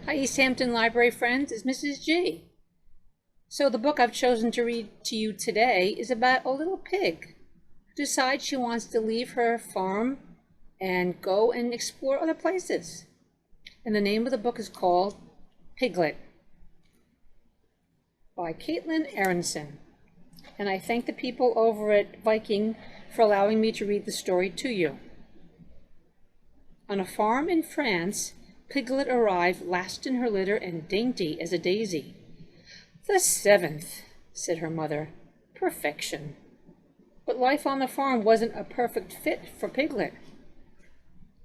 Hi, East Hampton Library friends, it's Mrs. G. So the book I've chosen to read to you today is about a little pig who decides she wants to leave her farm and go and explore other places. And the name of the book is called Piglette by Caitlin Aronson. And I thank the people over at Viking for allowing me to read the story to you. On a farm in France, Piglette arrived last in her litter and dainty as a daisy. "The seventh," said her mother. "Perfection." But life on the farm wasn't a perfect fit for Piglette.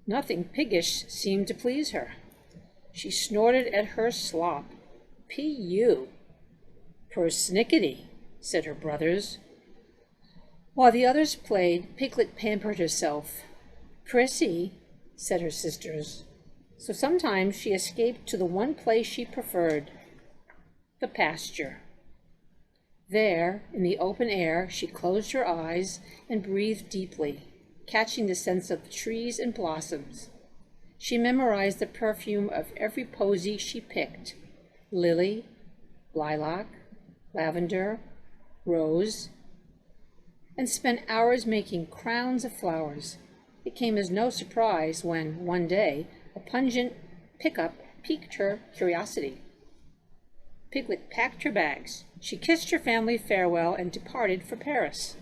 Nothing piggish seemed to please her. She snorted at her slop. "P.U." "Persnickety," said her brothers. While the others played, Piglette pampered herself. "Prissy," said her sisters. So sometimes she escaped to the one place she preferred, the pasture. There, in the open air, she closed her eyes and breathed deeply, catching the scents of the trees and blossoms. She memorized the perfume of every posy she picked: lily, lilac, lavender, rose, and spent hours making crowns of flowers. It came as no surprise when, one day, a pungent pickup piqued her curiosity. Piglette packed her bags. She kissed her family farewell and departed for Paris.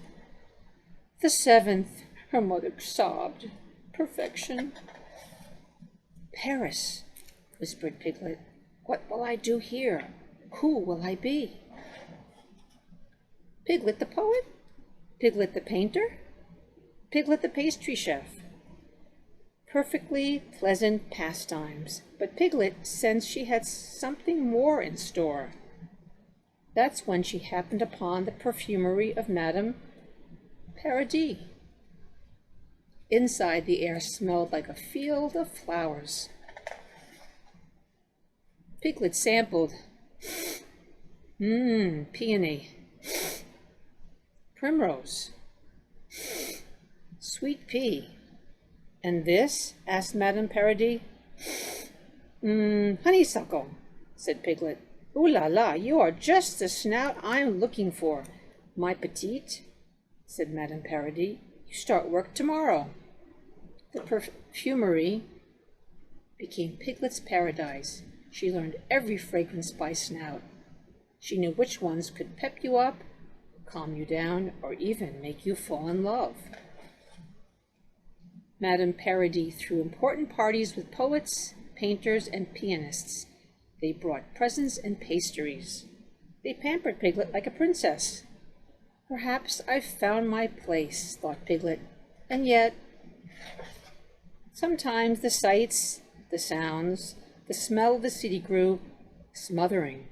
"The seventh," her mother sobbed. "Perfection." "Paris," whispered Piglette. "What will I do here? Who will I be?" Piglette the poet? Piglette the painter? Piglette the pastry chef? Perfectly pleasant pastimes, but Piglette sensed she had something more in store. That's when she happened upon the perfumery of Madame Paradis. Inside, the air smelled like a field of flowers. Piglette sampled. Peony. Primrose. Sweet pea. "And this?" asked Madame Paradis. Honeysuckle," said Piglette. "Ooh la la, you are just the snout I'm looking for, my petite," said Madame Paradis. "You start work tomorrow." The perfumery became Piglette's paradise. She learned every fragrance by snout. She knew which ones could pep you up, calm you down, or even make you fall in love. Madame Paradis threw important parties with poets, painters, and pianists. They brought presents and pastries. They pampered Piglette like a princess. "Perhaps I've found my place," thought Piglette. And yet, sometimes the sights, the sounds, the smell of the city grew smothering.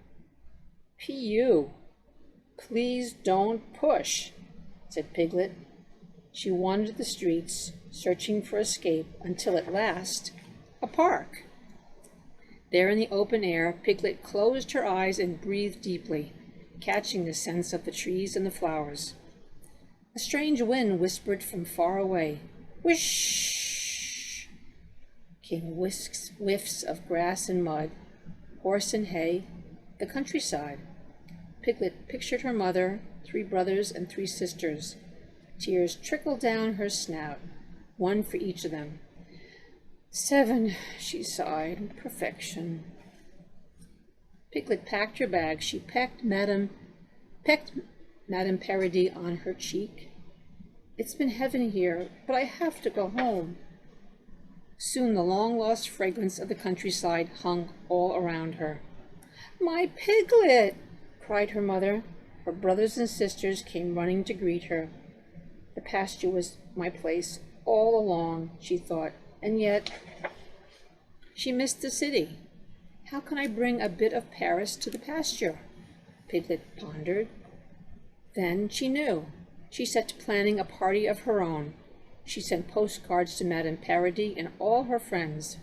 "P.U. Please don't push," said Piglette. She wandered the streets, searching for escape, until at last, a park. There in the open air, Piglette closed her eyes and breathed deeply, catching the scents of the trees and the flowers. A strange wind whispered from far away. Whish! Came whiffs of grass and mud, horse and hay, the countryside. Piglette pictured her mother, 3 brothers, and 3 sisters. Tears trickled down her snout, one for each of them. 7, she sighed. Perfection. Piglette packed her bag. She pecked Madame Paradis on her cheek. "It's been heaven here, but I have to go home." Soon the long-lost fragrance of the countryside hung all around her. "My Piglette!" cried her mother. Her brothers and sisters came running to greet her. The pasture was my place all along, she thought, and yet she missed the city. "How can I bring a bit of Paris to the pasture?" Piglette pondered. Then she knew. She set to planning a party of her own. She sent postcards to Madame Paradis and all her friends.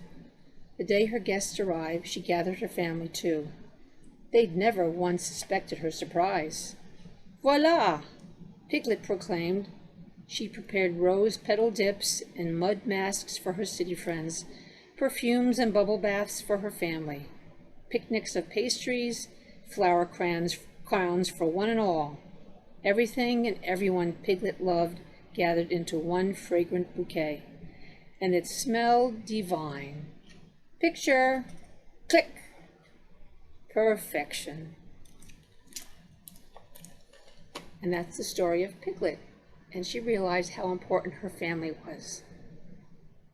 The day her guests arrived, she gathered her family too. They'd never once suspected her surprise. "Voilà!" Piglette proclaimed. She prepared rose petal dips and mud masks for her city friends, perfumes and bubble baths for her family. picnics of pastries, flower crowns for one and all. Everything and everyone Piglet loved gathered into one fragrant bouquet, and it smelled divine. Picture! Click! Perfection. And that's the story of Piglet, and she realized how important her family was.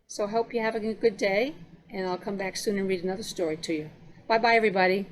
So I hope you're having a good day, and I'll come back soon and read another story to you. Bye-bye, everybody.